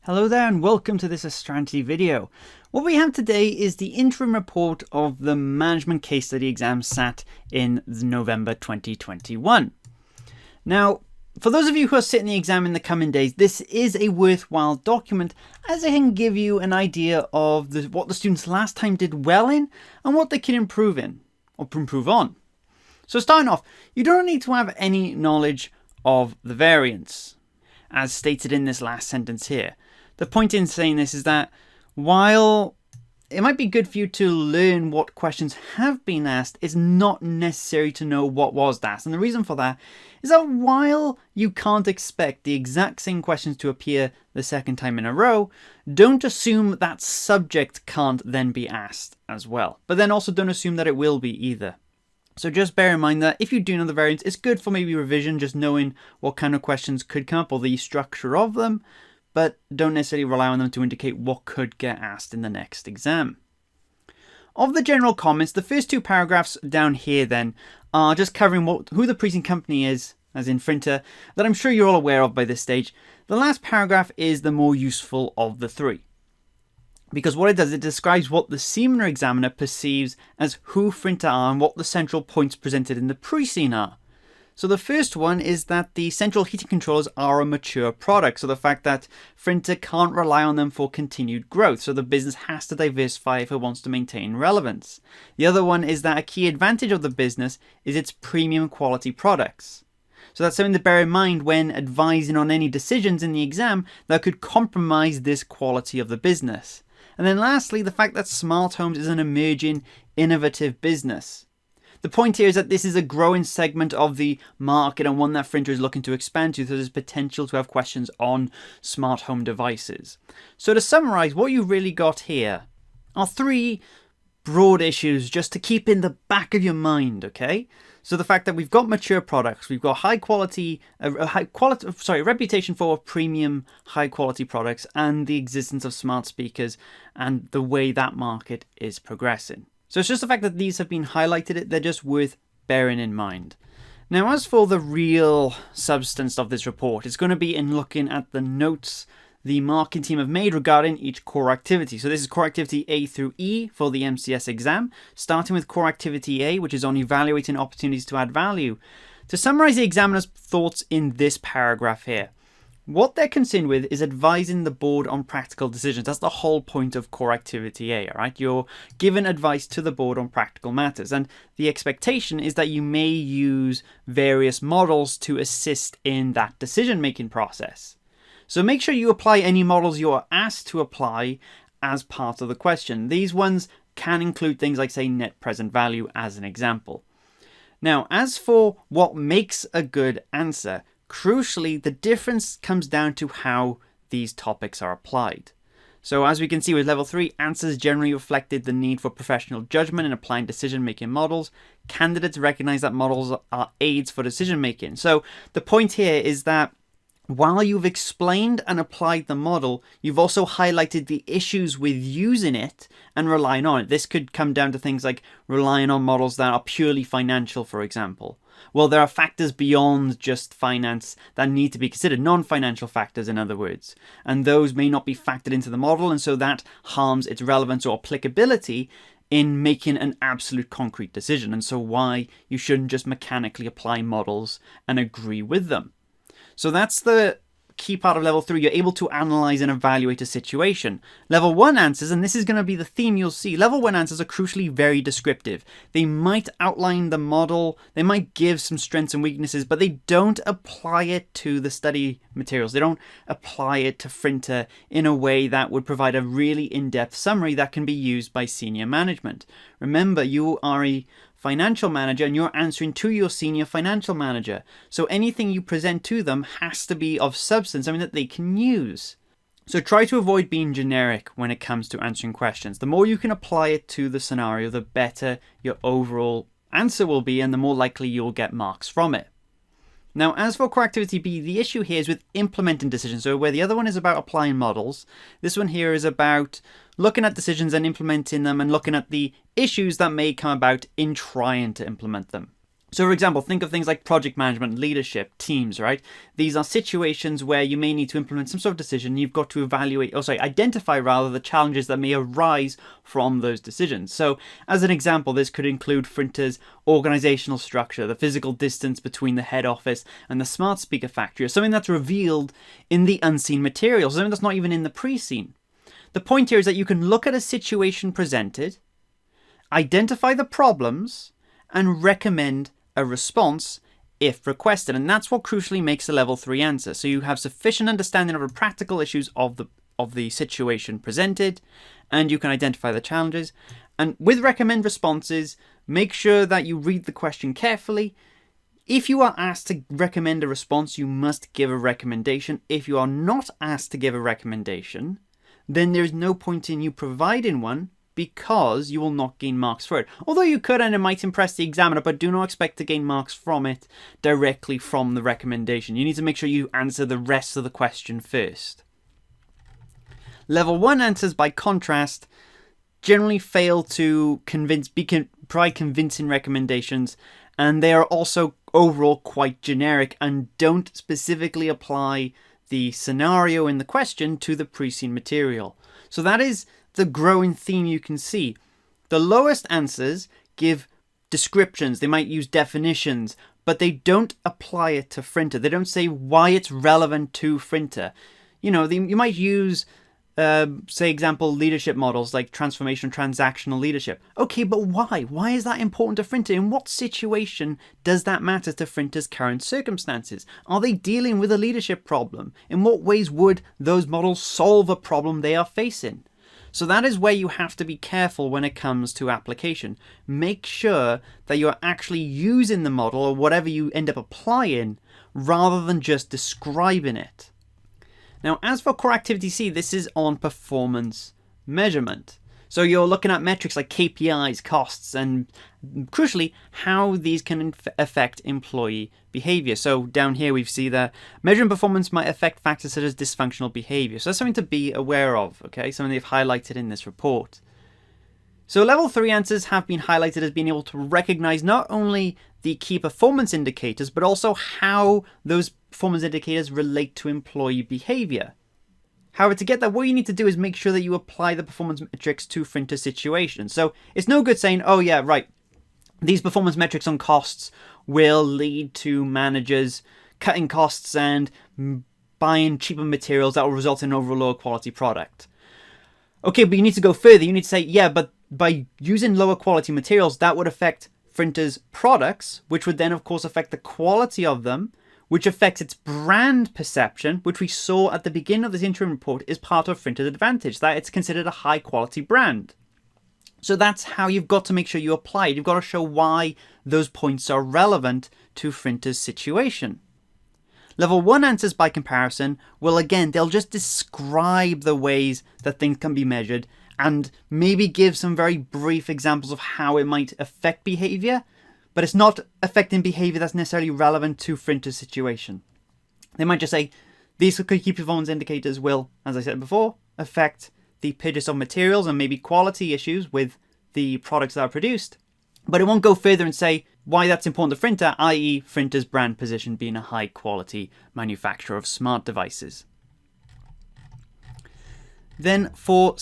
Hello there and welcome to this Astranti video. What we have today is the interim report of the management case study exam sat in November 2021. Now, for those of you who are sitting the exam in the coming days, this is a worthwhile document as it can give you an idea of what the students last time did well in and what they can improve in or improve on. So starting off, you don't need to have any knowledge of the variance, as stated in this last sentence here. The point in saying this is that while it might be good for you to learn what questions have been asked, it's not necessary to know what was asked. And the reason for that is that while you can't expect the exact same questions to appear the second time in a row, don't assume that subject can't then be asked as well. But then also don't assume that it will be either. So just bear in mind that if you do know the variance, it's good for maybe revision, just knowing what kind of questions could come up or the structure of them, but don't necessarily rely on them to indicate what could get asked in the next exam. Of the general comments, the first two paragraphs down here then are just covering who the preceding company is, as in Frinta, that I'm sure you're all aware of by this stage. The last paragraph is the more useful of the three, because what it does, it describes what the CIMA examiner perceives as who Frinta are and what the central points presented in the pre-scene are. So the first one is that the central heating controllers are a mature product. So the fact that Frinta can't rely on them for continued growth. So the business has to diversify if it wants to maintain relevance. The other one is that a key advantage of the business is its premium quality products. So that's something to bear in mind when advising on any decisions in the exam that could compromise this quality of the business. And then lastly, the fact that smart homes is an emerging, innovative business. The point here is that this is a growing segment of the market and one that Frinta is looking to expand to, so there's potential to have questions on smart home devices. So to summarize, what you've really got here are three broad issues just to keep in the back of your mind, okay? So the fact that we've got mature products, we've got reputation for premium high quality products, and the existence of smart speakers and the way that market is progressing. So it's just the fact that these have been highlighted, they're just worth bearing in mind. Now, as for the real substance of this report, it's going to be in looking at the notes the marketing team have made regarding each core activity. So this is core activity A through E for the MCS exam, starting with core activity A, which is on evaluating opportunities to add value. To summarize the examiner's thoughts in this paragraph here, what they're concerned with is advising the board on practical decisions. That's the whole point of core activity A, all right? You're giving advice to the board on practical matters. And the expectation is that you may use various models to assist in that decision-making process. So make sure you apply any models you are asked to apply as part of the question. These ones can include things like, say, net present value as an example. Now, as for what makes a good answer, crucially, the difference comes down to how these topics are applied. So as we can see with level 3, answers generally reflected the need for professional judgment in applying decision-making models. Candidates recognize that models are aids for decision-making. So the point here is that while you've explained and applied the model, you've also highlighted the issues with using it and relying on it. This could come down to things like relying on models that are purely financial, for example. Well, there are factors beyond just finance that need to be considered, non-financial factors in other words, and those may not be factored into the model, and so that harms its relevance or applicability in making an absolute concrete decision, and so why you shouldn't just mechanically apply models and agree with them. So that's the key part of level 3. You're able to analyze and evaluate a situation. Level 1 answers, and this is going to be the theme you'll see, level 1 answers are crucially very descriptive. They might outline the model, they might give some strengths and weaknesses, but they don't apply it to the study materials. They don't apply it to Frinta in a way that would provide a really in-depth summary that can be used by senior management. Remember, you are a financial manager and you're answering to your senior financial manager. So anything you present to them has to be of substance, something that they can use. So try to avoid being generic when it comes to answering questions. The more you can apply it to the scenario, the better your overall answer will be and the more likely you'll get marks from it. Now, as for core activity B, the issue here is with implementing decisions. So where the other one is about applying models, this one here is about looking at decisions and implementing them and looking at the issues that may come about in trying to implement them. So, for example, think of things like project management, leadership, teams, right? These are situations where you may need to implement some sort of decision. You've got to identify rather the challenges that may arise from those decisions. So, as an example, this could include Frinta's organizational structure, the physical distance between the head office and the smart speaker factory, or something that's revealed in the unseen material, something that's not even in the pre-scene. The point here is that you can look at a situation presented, identify the problems, and recommend a response if requested, and that's what crucially makes a level 3 answer. So you have sufficient understanding of the practical issues of the situation presented, and you can identify the challenges. And with recommend responses, make sure that you read the question carefully. If you are asked to recommend a response, you must give a recommendation. If you are not asked to give a recommendation, then there is no point in you providing one, because you will not gain marks for it. Although you could, and it might impress the examiner, but do not expect to gain marks from it directly from the recommendation. You need to make sure you answer the rest of the question first. Level 1 answers, by contrast, generally fail to provide convincing recommendations, and they are also overall quite generic and don't specifically apply the scenario in the question to the pre-seen material. So that is the growing theme you can see. The lowest answers give descriptions, they might use definitions, but they don't apply it to Frinta. They don't say why it's relevant to Frinta. You might use, example, leadership models like transformation, transactional leadership. Okay, but why? Why is that important to Frinta? In what situation does that matter to Frinta's current circumstances? Are they dealing with a leadership problem? In what ways would those models solve a problem they are facing? So that is where you have to be careful when it comes to application. Make sure that you're actually using the model or whatever you end up applying rather than just describing it. Now, as for core activity C, this is on performance measurement. So you're looking at metrics like KPIs, costs, and crucially, how these can affect employee behavior. So down here, we see that measuring performance might affect factors such as dysfunctional behavior. So that's something to be aware of, okay? Something they've highlighted in this report. So level 3 answers have been highlighted as being able to recognize not only the key performance indicators, but also how those performance indicators relate to employee behavior. However, to get that, what you need to do is make sure that you apply the performance metrics to Frinta's situation. So it's no good saying, oh yeah, right, these performance metrics on costs will lead to managers cutting costs and buying cheaper materials that will result in an overall lower quality product. Okay, but you need to go further. You need to say, yeah, but by using lower quality materials, that would affect Frinta's products, which would then, of course, affect the quality of them, which affects its brand perception, which we saw at the beginning of this interim report is part of Frinta's advantage, that it's considered a high quality brand. So that's how you've got to make sure you apply it. You've got to show why those points are relevant to Frinta's situation. Level 1 answers, by comparison, will again, they'll just describe the ways that things can be measured and maybe give some very brief examples of how it might affect behavior, but it's not affecting behavior that's necessarily relevant to Frinta's situation. They might just say, these key performance indicators will, as I said before, affect the purchase of materials and maybe quality issues with the products that are produced. But it won't go further and say why that's important to Frinta, i.e. Frinta's brand position being a high quality manufacturer of smart devices. Then for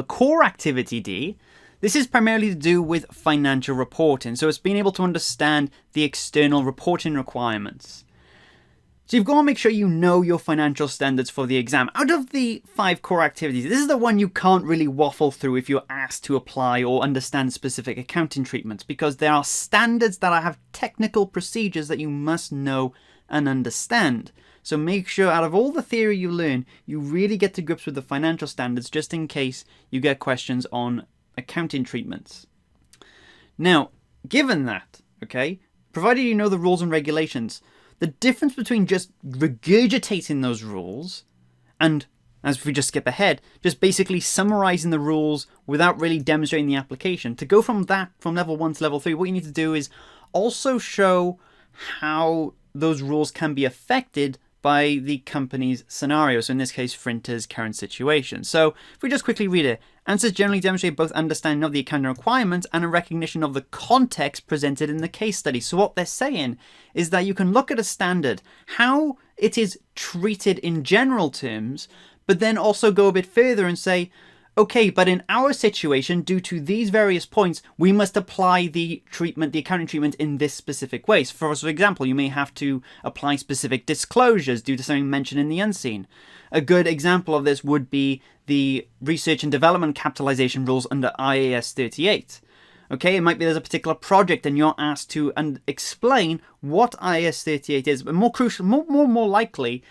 core activity D, this is primarily to do with financial reporting. So it's being able to understand the external reporting requirements. So you've got to make sure you know your financial standards for the exam. Out of the 5 core activities, this is the one you can't really waffle through if you're asked to apply or understand specific accounting treatments, because there are standards that have technical procedures that you must know and understand. So make sure out of all the theory you learn, you really get to grips with the financial standards just in case you get questions on accounting treatments. Now, given that, okay, provided you know the rules and regulations, the difference between just regurgitating those rules and, as if we just skip ahead, just basically summarizing the rules without really demonstrating the application, to go from level 1 to level 3, what you need to do is also show how those rules can be affected by the company's scenario, so in this case, Frinta's current situation. So if we just quickly read it, answers generally demonstrate both understanding of the accounting requirements and a recognition of the context presented in the case study. So what they're saying is that you can look at a standard, how it is treated in general terms, but then also go a bit further and say, okay, but in our situation, due to these various points, we must apply the treatment, the accounting treatment in this specific way. So for example, you may have to apply specific disclosures due to something mentioned in the unseen. A good example of this would be the research and development capitalization rules under IAS 38. Okay, it might be there's a particular project and you're asked to explain what IAS 38 is, but more crucial, more likely,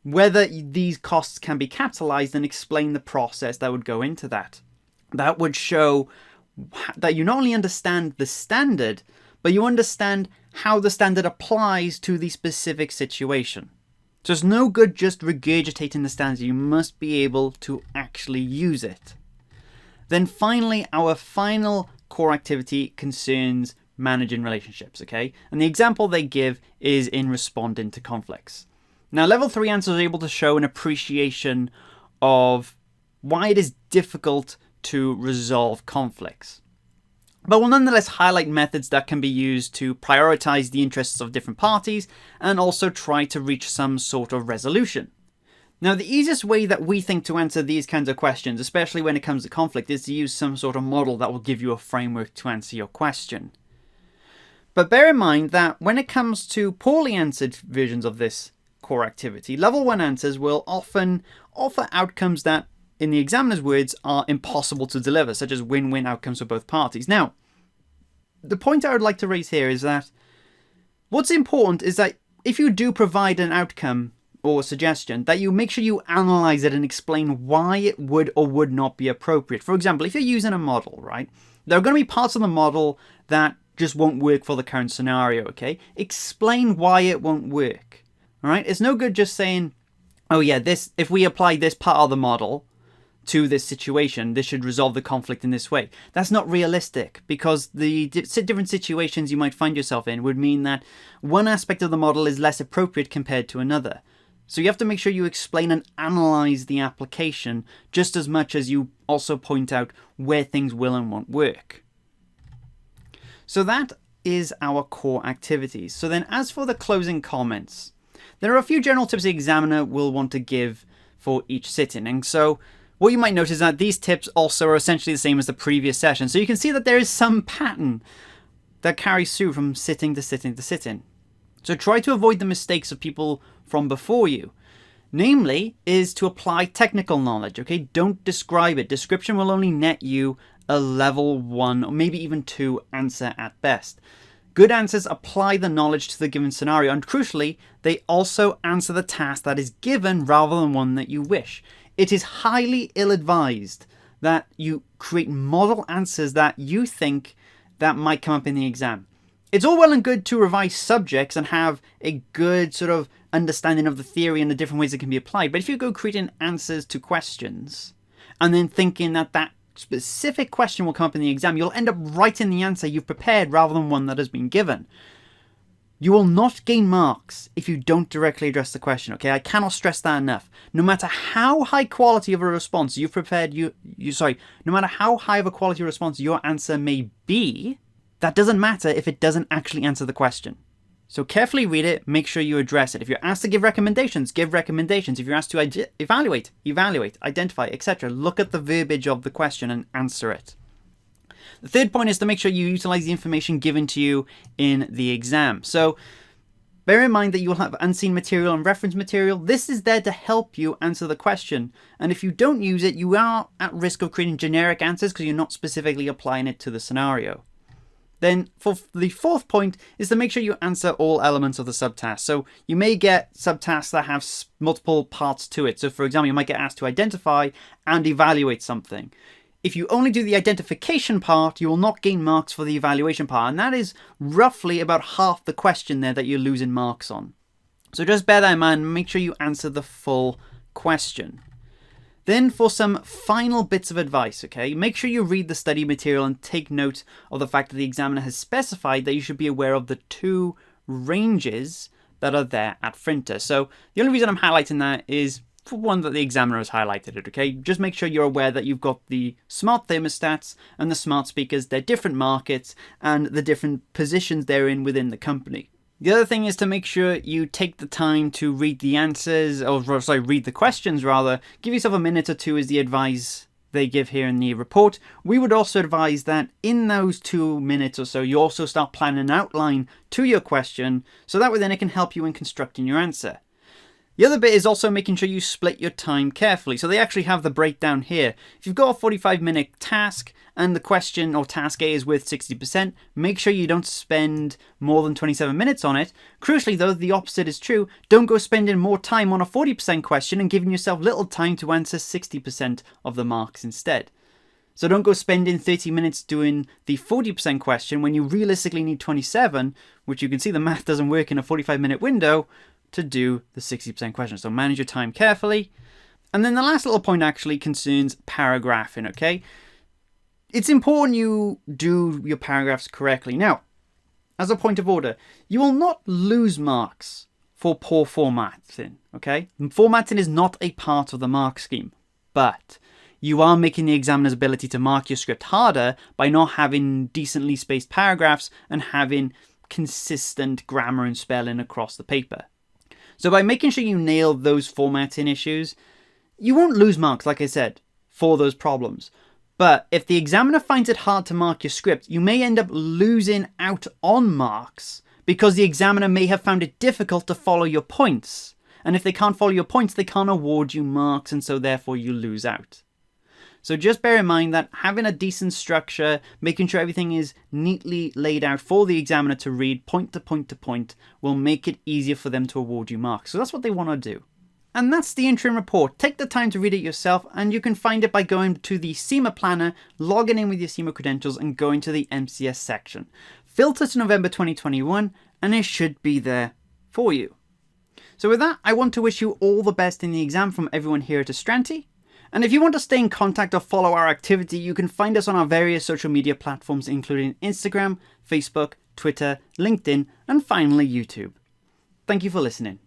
whether these costs can be capitalized and explain the process that would go into that. That would show that you not only understand the standard, but you understand how the standard applies to the specific situation. So it's no good just regurgitating the standard, you must be able to actually use it. Then finally, our final core activity concerns managing relationships, okay? And the example they give is in responding to conflicts. Now, level 3 answers are able to show an appreciation of why it is difficult to resolve conflicts. But will nonetheless highlight methods that can be used to prioritize the interests of different parties and also try to reach some sort of resolution. Now, the easiest way that we think to answer these kinds of questions, especially when it comes to conflict, is to use some sort of model that will give you a framework to answer your question. But bear in mind that when it comes to poorly answered versions of this core activity, level 1 answers will often offer outcomes that, in the examiner's words, are impossible to deliver, such as win-win outcomes for both parties. Now, the point I would like to raise here is that what's important is that if you do provide an outcome or suggestion, that you make sure you analyze it and explain why it would or would not be appropriate. For example, if you're using a model, right, there are going to be parts of the model that just won't work for the current scenario, okay? Explain why it won't work. All right, it's no good just saying, oh yeah, if we apply this part of the model to this situation, this should resolve the conflict in this way. That's not realistic, because the different situations you might find yourself in would mean that one aspect of the model is less appropriate compared to another. So you have to make sure you explain and analyze the application just as much as you also point out where things will and won't work. So that is our core activities. So then as for the closing comments, there are a few general tips the examiner will want to give for each sitting. And so what you might notice is that these tips also are essentially the same as the previous session. So you can see that there is some pattern that carries through from sitting to sitting to sitting. So try to avoid the mistakes of people from before you. Namely, is to apply technical knowledge, okay? Don't describe it. Description will only net you a level 1 or maybe even 2 answer at best. Good answers apply the knowledge to the given scenario, and crucially, they also answer the task that is given rather than one that you wish. It is highly ill-advised that you create model answers that you think that might come up in the exam. It's all well and good to revise subjects and have a good sort of understanding of the theory and the different ways it can be applied, but if you go creating answers to questions and then thinking that that specific question will come up in the exam, you'll end up writing the answer you've prepared rather than one that has been given. You will not gain marks if you don't directly address the question, okay? I cannot stress that enough. No matter how high quality of a response you've prepared, no matter how high of a quality response your answer may be, that doesn't matter if it doesn't actually answer the question. So carefully read it, make sure you address it. If you're asked to give recommendations, give recommendations. If you're asked to evaluate, identify, etc. Look at the verbiage of the question and answer it. The third point is to make sure you utilize the information given to you in the exam. So bear in mind that you will have unseen material and reference material. This is there to help you answer the question. And if you don't use it, you are at risk of creating generic answers because you're not specifically applying it to the scenario. Then for the fourth point is to make sure you answer all elements of the subtask. So you may get subtasks that have multiple parts to it. So for example, you might get asked to identify and evaluate something. If you only do the identification part, you will not gain marks for the evaluation part. And that is roughly about half the question there that you're losing marks on. So just bear that in mind and make sure you answer the full question. Then for some final bits of advice, okay, make sure you read the study material and take note of the fact that the examiner has specified that you should be aware of the 2 ranges that are there at Frinta. So the only reason I'm highlighting that is for one, that the examiner has highlighted it, okay? Just make sure you're aware that you've got the smart thermostats and the smart speakers. They're different markets and the different positions they're in within the company. The other thing is to make sure you take the time to read the answers, or sorry, read the questions rather. Give yourself a minute or two as the advice they give here in the report. We would also advise that in those 2 minutes or so, you also start planning an outline to your question, so that way then it can help you in constructing your answer. The other bit is also making sure you split your time carefully. So they actually have the breakdown here. If you've got a 45-minute task and the question or task A is worth 60%, make sure you don't spend more than 27 minutes on it. Crucially though, the opposite is true. Don't go spending more time on a 40% question and giving yourself little time to answer 60% of the marks instead. So don't go spending 30 minutes doing the 40% question when you realistically need 27, which you can see the math doesn't work in a 45-minute window, to do the 60% question. So manage your time carefully. And then the last little point actually concerns paragraphing, okay? It's important you do your paragraphs correctly. Now, as a point of order, you will not lose marks for poor formatting, okay? Formatting is not a part of the mark scheme, but you are making the examiner's ability to mark your script harder by not having decently spaced paragraphs and having consistent grammar and spelling across the paper. So by making sure you nail those formatting issues, you won't lose marks, like I said, for those problems. But if the examiner finds it hard to mark your script, you may end up losing out on marks because the examiner may have found it difficult to follow your points. And if they can't follow your points, they can't award you marks, and so therefore you lose out. So just bear in mind that having a decent structure, making sure everything is neatly laid out for the examiner to read point to point to point, will make it easier for them to award you marks. So that's what they want to do. And that's the interim report. Take the time to read it yourself, and you can find it by going to the CIMA planner, logging in with your CIMA credentials, and going to the MCS section. Filter to November 2021, and it should be there for you. So with that, I want to wish you all the best in the exam from everyone here at Astranti. And if you want to stay in contact or follow our activity, you can find us on our various social media platforms, including Instagram, Facebook, Twitter, LinkedIn, and finally YouTube. Thank you for listening.